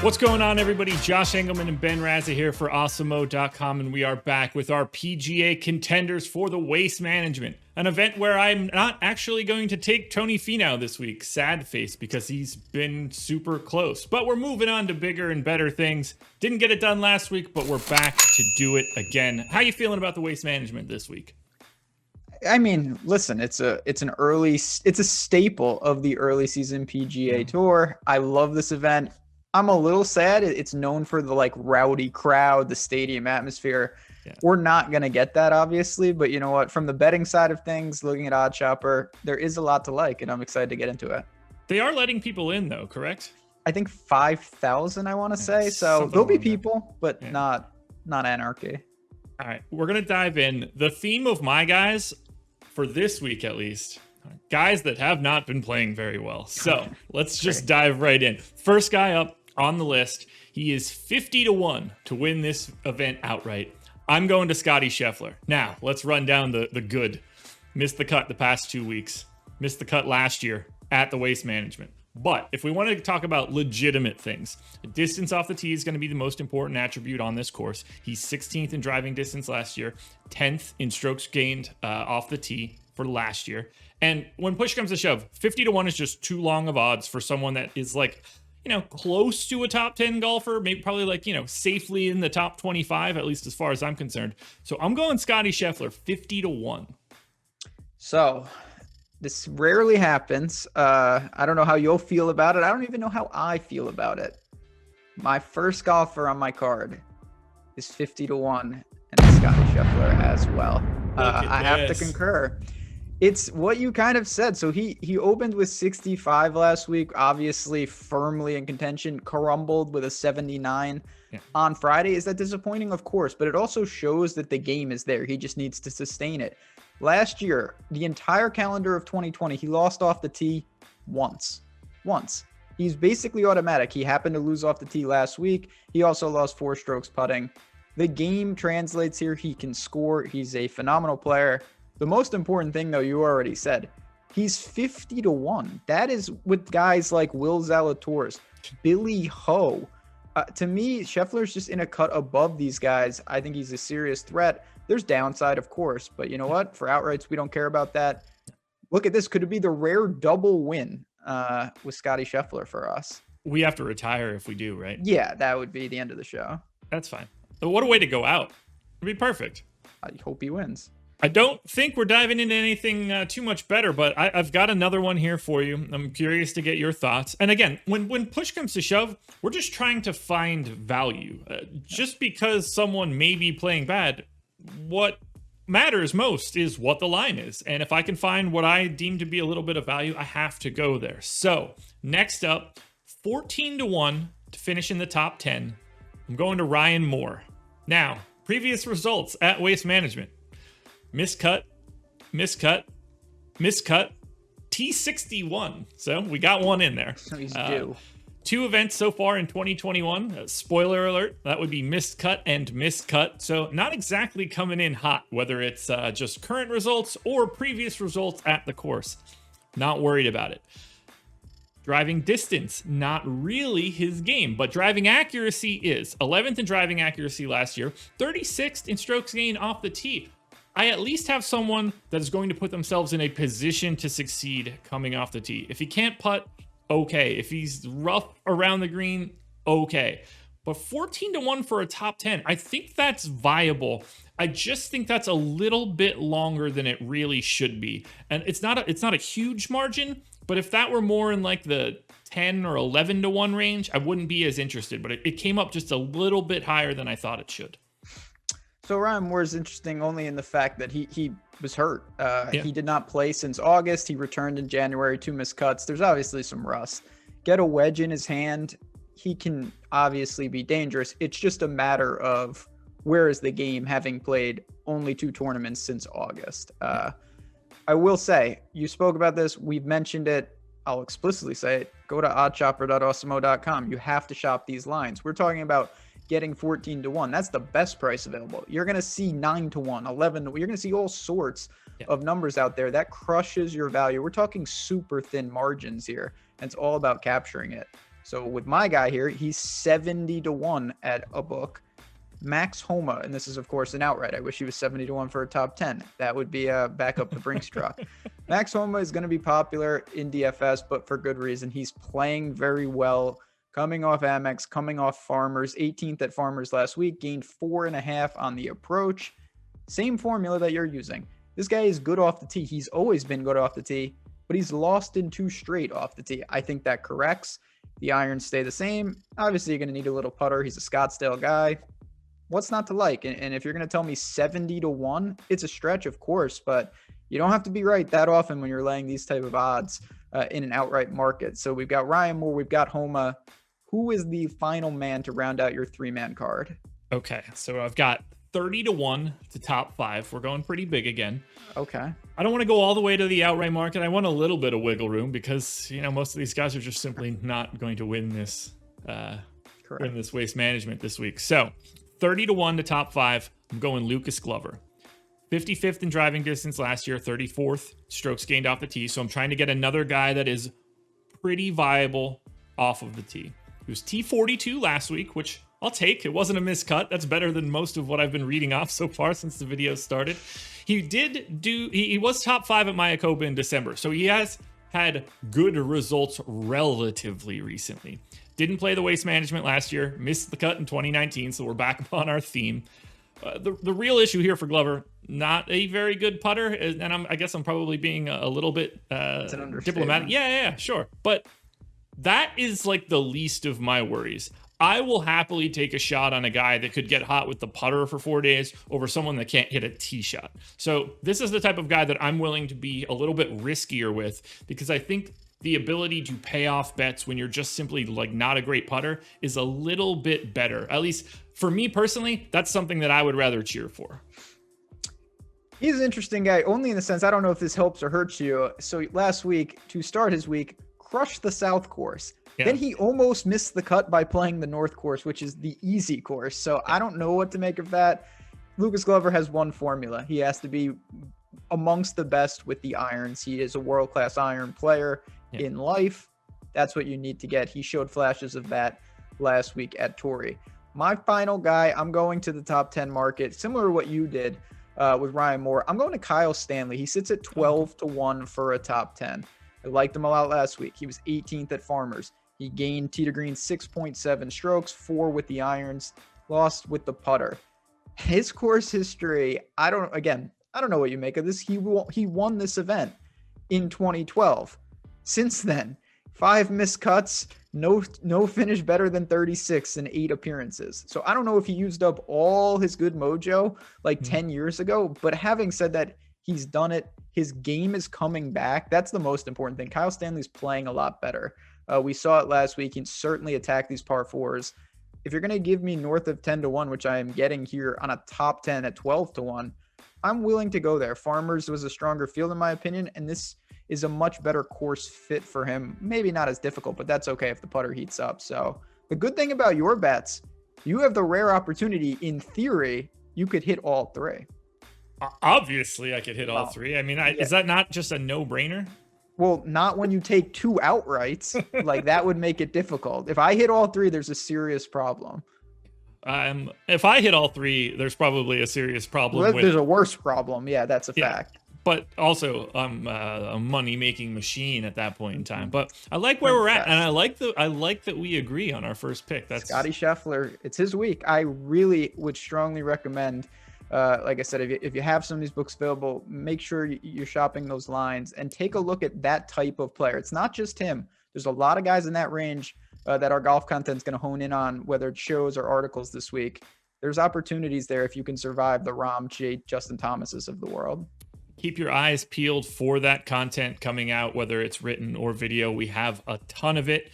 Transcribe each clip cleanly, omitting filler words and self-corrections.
What's going on, everybody? Josh Engleman and Ben Rasa here for Awesemo.com, and we are back with our PGA contenders for the Waste Management, an event where I'm not actually going to take Tony Finau this week. Sad face, because he's been super close. But we're moving on to bigger and better things. Didn't get it done last week, but we're back to do it again. How you feeling about the Waste Management this week? I mean, listen, it's a staple of the early season PGA Tour. I love this event. I'm a little sad. It's known for the rowdy crowd, the stadium atmosphere. Yeah. We're not going to get that, obviously, but you know what? From the betting side of things, looking at Odd Chopper, there is a lot to like, and I'm excited to get into it. They are letting people in, though, correct? I think 5,000, I want to say. So there'll be people, but not anarchy. All right, we're going to dive in. The theme of my guys, for this week at least, guys that have not been playing very well. So let's just dive right in. First guy up on the list, he is 50-1 to win this event outright. I'm going to Scottie Scheffler. Now, let's run down the good. Missed the cut the past 2 weeks. Missed the cut last year at the Waste Management. But if we wanted to talk about legitimate things, distance off the tee is going to be the most important attribute on this course. He's 16th in driving distance last year, 10th in strokes gained off the tee for last year. And when push comes to shove, 50-1 is just too long of odds for someone that is close to a top 10 golfer, maybe probably safely in the top 25, at least as far as I'm concerned. So I'm going Scottie Scheffler 50-1. So this rarely happens. I don't know how you'll feel about it. I don't even know how I feel about it. My first golfer on my card is 50-1, and it's Scottie Scheffler as well. I have to concur. It's what you kind of said. So he opened with 65 last week, obviously firmly in contention, crumbled with a 79 on Friday. Is that disappointing? Of course, but it also shows that the game is there. He just needs to sustain it. Last year, the entire calendar of 2020, he lost off the tee once. He's basically automatic. He happened to lose off the tee last week. He also lost 4 strokes putting. The game translates here. He can score. He's a phenomenal player. The most important thing, though, you already said, he's 50-1. That is with guys like Will Zalatoris, Billy Ho. To me, Scheffler's just in a cut above these guys. I think he's a serious threat. There's downside, of course, but you know what? For outrights, we don't care about that. Look at this. Could it be the rare double win with Scottie Scheffler for us? We have to retire if we do, right? Yeah, that would be the end of the show. That's fine. But what a way to go out. It'd be perfect. I hope he wins. I don't think we're diving into anything too much better, but I've got another one here for you. I'm curious to get your thoughts. And again, when push comes to shove, we're just trying to find value. Just because someone may be playing bad, what matters most is what the line is. And if I can find what I deem to be a little bit of value, I have to go there. So next up, 14-1 to finish in the top 10. I'm going to Ryan Moore. Now, previous results at Waste Management. Miscut, T61. So we got one in there. So he's due. 2 events so far in 2021. Spoiler alert, that would be miscut and miscut. So not exactly coming in hot, whether it's just current results or previous results at the course. Not worried about it. Driving distance, not really his game, but driving accuracy is. 11th in driving accuracy last year, 36th in strokes gained off the tee. I at least have someone that is going to put themselves in a position to succeed coming off the tee. If he can't putt, okay. If he's rough around the green, okay. But 14-1 for a top 10, I think that's viable. I just think that's a little bit longer than it really should be. And it's not a huge margin, but if that were more in the 10 or 11-1 range, I wouldn't be as interested. But it came up just a little bit higher than I thought it should. So Ryan Moore is interesting only in the fact that he was hurt. He did not play since August. He returned in January, 2 missed cuts. There's obviously some rust. Get a wedge in his hand, he can obviously be dangerous. It's just a matter of where is the game, having played only 2 tournaments since August. I will say, you spoke about this. We've mentioned it. I'll explicitly say it. Go to oddchopper.awesemo.com. You have to shop these lines. We're talking about getting 14-1. That's the best price available. You're going to see 9-1, 11. You're going to see all sorts of numbers out there that crushes your value. We're talking super thin margins here, and it's all about capturing it. So with my guy here, he's 70-1 at a book. Max Homa, and this is of course an outright. I wish he was 70-1 for a top 10. That would be a back up the Brinks draw. Max Homa is going to be popular in DFS, but for good reason. He's playing very well, coming off Amex, coming off Farmers, 18th at Farmers last week, gained 4.5 on the approach. Same formula that you're using. This guy is good off the tee. He's always been good off the tee, but he's lost in 2 straight off the tee. I think that corrects. The irons stay the same. Obviously, you're going to need a little putter. He's a Scottsdale guy. What's not to like? And if you're going to tell me 70-1, it's a stretch, of course, but you don't have to be right that often when you're laying these type of odds in an outright market. So we've got Ryan Moore, we've got Homa. Who is the final man to round out your 3-man card? Okay, so I've got 30-1 to top 5. We're going pretty big again. Okay. I don't want to go all the way to the outright market. I want a little bit of wiggle room because, most of these guys are just simply not going to win this waste management this week. So 30-1 to top 5. I'm going Lucas Glover. 55th in driving distance last year, 34th strokes gained off the tee. So I'm trying to get another guy that is pretty viable off of the tee. He was T42 last week, which I'll take. It wasn't a miscut. That's better than most of what I've been reading off so far since the video started. He was top 5 at Mayakoba in December. So he has had good results relatively recently. Didn't play the waste management last year, missed the cut in 2019, so we're back upon our theme. The real issue here for Glover, not a very good putter, and I guess I'm probably being a little bit diplomatic. Yeah, sure. But that is like the least of my worries. I will happily take a shot on a guy that could get hot with the putter for 4 days over someone that can't hit a tee shot. So this is the type of guy that I'm willing to be a little bit riskier with, because I think the ability to pay off bets when you're just simply like not a great putter is a little bit better. At least for me personally, that's something that I would rather cheer for. He's an interesting guy, only in the sense, I don't know if this helps or hurts you. So last week, to start his week, crushed the South course. Yeah. Then he almost missed the cut by playing the North course, which is the easy course. So I don't know what to make of that. Lucas Glover has one formula. He has to be amongst the best with the irons. He is a world-class iron player in life. That's what you need to get. He showed flashes of that last week at Torrey. My final guy, I'm going to the top 10 market, similar to what you did with Ryan Moore. I'm going to Kyle Stanley. He sits at 12-1 for a top 10. I liked him a lot last week. He was 18th at Farmers. He gained tee to green 6.7 strokes, 4 with the irons, lost with the putter. His course history, I don't know what you make of this. He won this event in 2012. Since then, 5 missed cuts, no finish better than 36 in 8 appearances. So I don't know if he used up all his good mojo like 10 years ago, but having said that, he's done it. His game is coming back. That's the most important thing. Kyle Stanley's playing a lot better. We saw it last week. He can certainly attack these par 4s. If you're going to give me north of 10-1, which I am getting here on a top 10 at 12-1, I'm willing to go there. Farmers was a stronger field in my opinion, and this is a much better course fit for him. Maybe not as difficult, but that's okay if the putter heats up. So the good thing about your bets, you have the rare opportunity, in theory, you could hit all 3. Obviously, I could hit all 3. I mean, is that not just a no-brainer? Well, not when you take 2 outrights. Like, that would make it difficult. If I hit all 3, there's a serious problem. If I hit all 3, there's probably a serious problem. Well, there's a worse problem. Yeah, that's a fact. But also, I'm a money-making machine at that point in time. But I like where we're at, and I like that we agree on our first pick. That's Scottie Scheffler. It's his week. I really would strongly recommend. Like I said, if you have some of these books available, make sure you're shopping those lines and take a look at that type of player. It's not just him. There's a lot of guys in that range that our golf content is going to hone in on, whether it's shows or articles this week. There's opportunities there if you can survive the Rahm, Jake, Justin Thomases of the world. Keep your eyes peeled for that content coming out, whether it's written or video. We have a ton of it.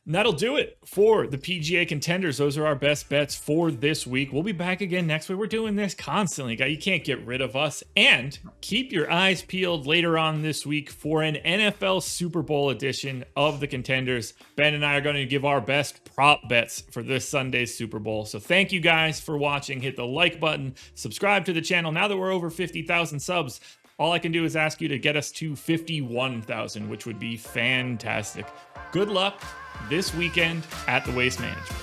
And that'll do it for the PGA contenders. Those are our best bets for this week. We'll be back again next week. We're doing this constantly, guys. You can't get rid of us. And keep your eyes peeled later on this week for an NFL Super Bowl edition of the Contenders. Ben and I are going to give our best prop bets for this Sunday's Super Bowl. So thank you guys for watching. Hit the like button. Subscribe to the channel. Now that we're over 50,000 subs, all I can do is ask you to get us to 51,000, which would be fantastic. Good luck. this weekend at the Waste Management.